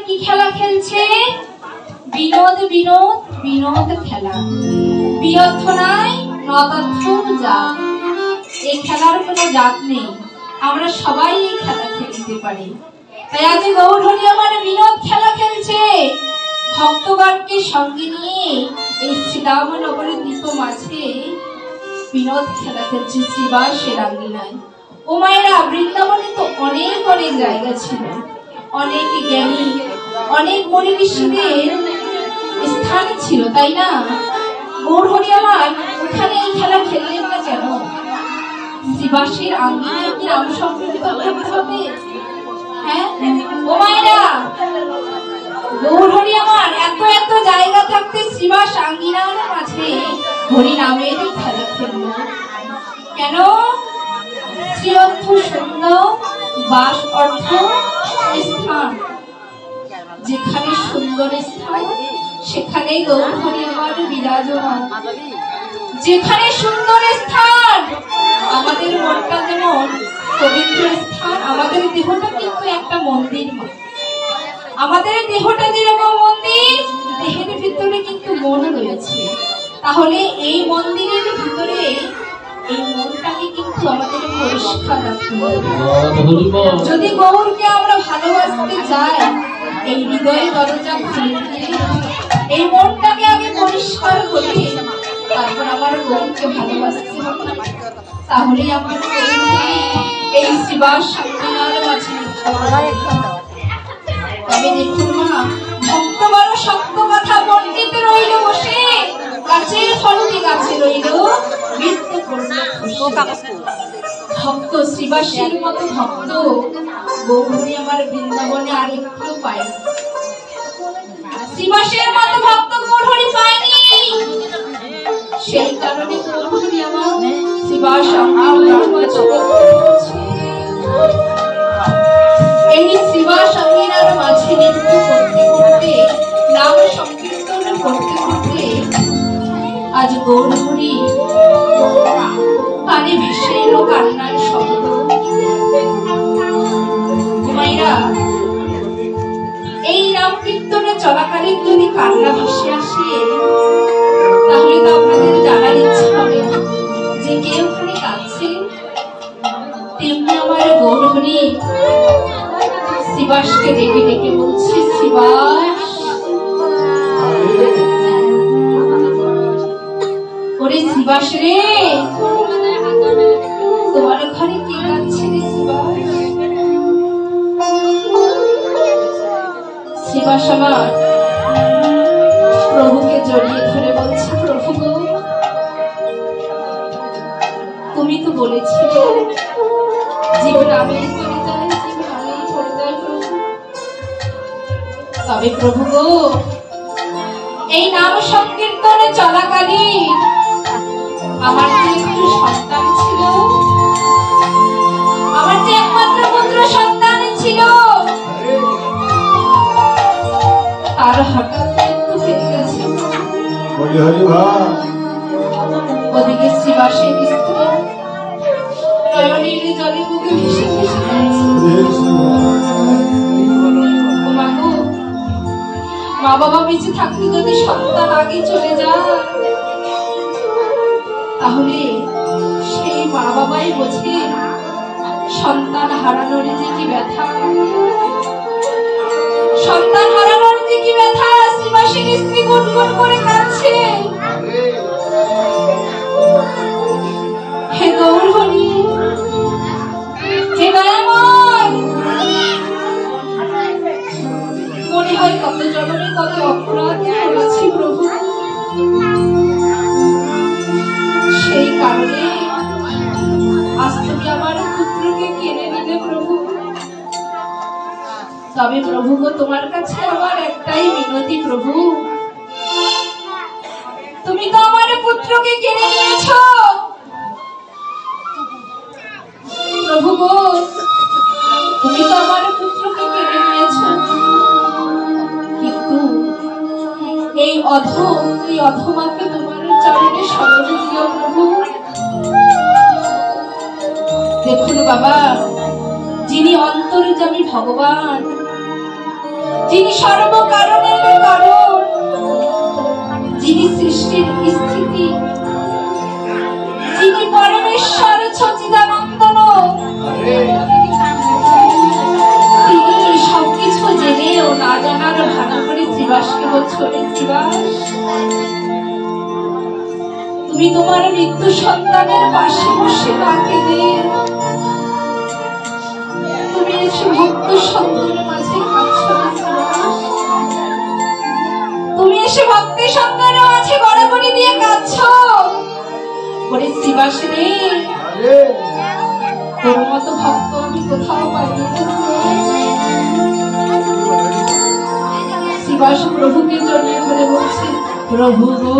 কি খেলা খেলছে? বিনোদ বিনোদ বিনোদ খেলা। বিয়র্থ নাই নদার্থ জাত। এই খেলার কোনো জাত নেই, আমরা সবাই এই খেলা খেলতে পারি। তাই আজ গৌরহরি আমার বিনোদ খেলা খেলছে। ভক্তগণকে সঙ্গে নিয়ে এই শ্রীরামনগরের দ্বীপ মাঝে বিনোদ খেলা খেলছে শ্রীবাসের আঙ্গিনায়। ও মায়েরা, বৃন্দাবনে তো অনেক অনেক জায়গা ছিল, অনেক জ্ঞানী অনেক মুনি ঋষিদের স্থান ছিল, তাই না? গৌরহরি আমার ওখানে এই খেলা খেললেন না কেন? শ্রীবাসের আঙ্গিনায় কি রাম সংকীর্তন করতে হবে? হ্যাঁ ও মায়েরা, গৌরহরি আমার এত এত জায়গা থাকতে শ্রীবাস আঙ্গিনার মাঝে হরি নামের খেলা খেলল কেন? শ্রী অর্থ সুন্দর, বাস অর্থ স্থান। যেখানে সুন্দর স্থান সেখানে গৌরহরি আমার বিরাজমান। যেখানে সুন্দর স্থান, আমাদের মনটা যেমন পবিত্র স্থান, আমাদের দেহটা কিন্তু একটা মন্দির। আমাদের দেহটা যেরকম মন্দির, দেহের ভিতরে কিন্তু মন রয়েছে। তাহলে এই মন্দিরের ভিতরে এই মনটাকে কিন্তু আমাদের পরিষ্কার রাখতে হবে। যদি গৌরকে আমরা ভালোবাসতে চাই, এই হৃদয়ে দরজা খুলে দিয়ে এই মনটাকে আগে পরিষ্কার করে তারপর আমার গৌরকে ভালোবাসতে হবে। তাহলে আমার এই শ্রীবাস আঙ্গিনার মাঝে। তবে দেখুন মা, ভক্ত বড় শক্ত কথা পণ্ডিত রইল বসে, গাছের ফলটি গাছে রইল মৃত্যু করুণা। ভক্ত শ্রীবাসের মতো ভক্ত গৌরহরি আমার বৃন্দাবনে আর একটু পায়। শ্রীবাসের মতো ভক্ত গৌরহরি পায়নি, সেই কারণে গৌরহরি আমার শ্রীবাস আঙ্গিনার মাঝে। এই শ্রীবাস আঙ্গিনার মাঝে নৃত্য করতে করতে, নাম সংকীর্তন করতে করতে আজ গৌরহরি কানে ভেসে এলো কান্নার শব্দ। মায়েরা, এই নাম কীর্তনে চলাকালীন যদি কান্না ভেসে আসে, তাহলে তো আপনাদের জানার ইচ্ছা হবে যে কে ওখানে কাঁদছে। তেমনি আমার গৌরহরি শ্রীবাসকে ডেকে ডেকে বলছে, শ্রীবাস, ওরে শ্রীবাস রে, তোমার ঘরে কে কাঁদছে রে শ্রীবাস? শ্রীবাস আমার প্রভুকে জড়িয়ে ধরে বলছে, প্রভু গো, তুমি তো বলেছিলে জীব নামেই চলে যায়, জীব নামেই চলে যায় প্রভু। তবে প্রভু গো, এই নাম সংকীর্তনে চলাকালীন আমার যে একটু সন্তান ছিল, আমার যে একমাত্র পুত্র সন্তান ছিল, তার হঠাৎ মৃত্যু হয়ে গেছে। ওদিকে শ্রীবাসের স্ত্রী নয়নের জলে বুকে ভেসে ভেসে মা বাবা বেঁচে থাকতে যদি সন্তান আগে চলে যায়, তাহলে সেই মা বাবাই বোঝে সন্তান হারানোর যে কি ব্যথা, সন্তান হারানোর যে কি ব্যথা। শ্রীবাসের স্ত্রী গুনগুন করে কাঁদছে, হে গৌরহরি, হে দয়াময়, মনে হয় কত জন্মে কত অপরাধ করেছি প্রভু, সেই কারণে আজ তুমি আমার পুত্রকে কেড়ে নিলে প্রভু। তবে প্রভু গো, তোমার কাছে আমার একটাই মিনতি প্রভু, তুমি তো আমার পুত্রকে কেড়ে নিয়েছ প্রভু গো, তুমি তো আমার পুত্রকে কেড়ে নিয়েছ, কিন্তু এই অধমাকে তোমার চরণে শরণ দিও প্রভু। দেখুন বাবা, যিনি অন্তর্যামী ভগবান, যিনি সর্বকারণের কারণ, যিনি সৃষ্টির স্থিতি, যিনি পরমেশ্বর সচ্চিদানন্দন, তিনি সবকিছু জেনেও না জানার ভালো করে শ্রীবাসকে বলছলে, শ্রীবাস তুমি তোমার মৃত্যু সন্তানের পাশে বসে কাকে দিয়ে তুমি এসে ভক্ত সন্তানের মাঝে কাঁদছো, তুমি এসে ভক্তি সন্তানের মাঝে গড়াগড়ি দিয়ে কাঁদছো। বলে শ্রীবাস রে, তোর মতো ভক্ত আমি কোথাও পাইনি। শ্রীবাস প্রভুকে জড়িয়ে ধরে বলছে, প্রভু গো,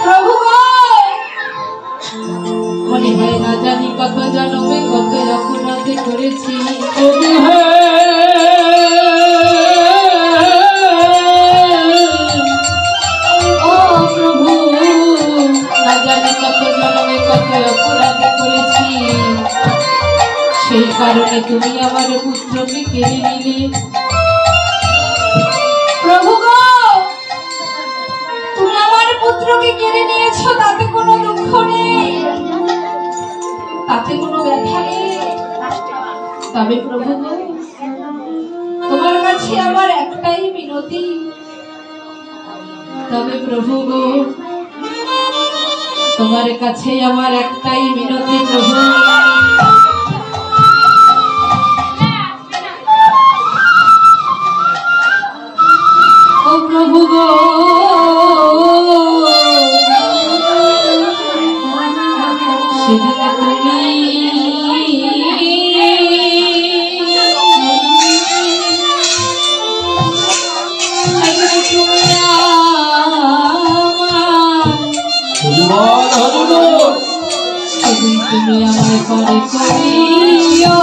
প্রভু গো, মনে হয় না জানি কত জন্মে কত অপরাধ করেছি। ও প্রভু, না জানি কত জন্মে কত অপরাধ করেছি, সেই কারণে তুমি আমার পুত্রকে কেড়ে নিলে। প্রভু গো, তুমি আমার পুত্রকে কেড়ে নিয়েছো, তাতে কোনো দুঃখ নেই, তাতে কোনো ব্যথা নেই। তবে প্রভু গো, তোমার কাছে আমার একটাই মিনতি। তবে প্রভু গো, তোমার কাছে আমার একটাই মিনতি। প্রভু ও প্রভু গো, সেদিন তুমি আমায় করে করিও,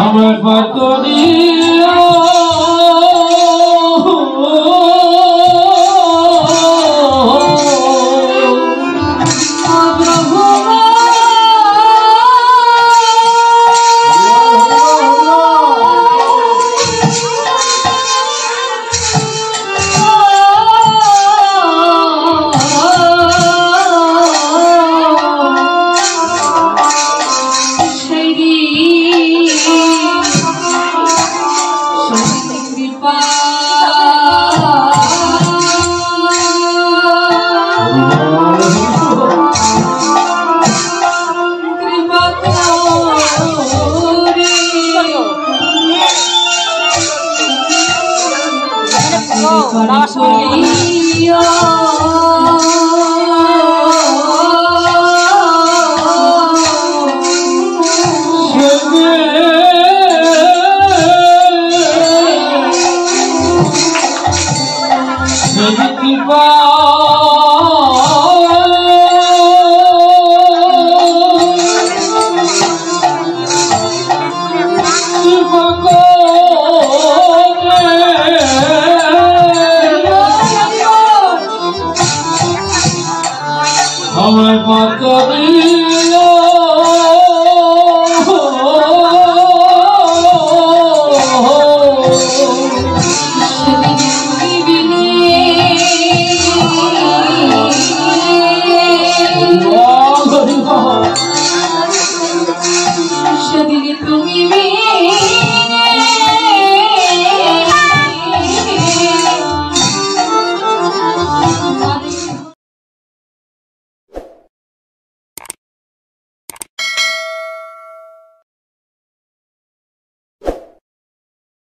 আমার পাতরিয়া আমার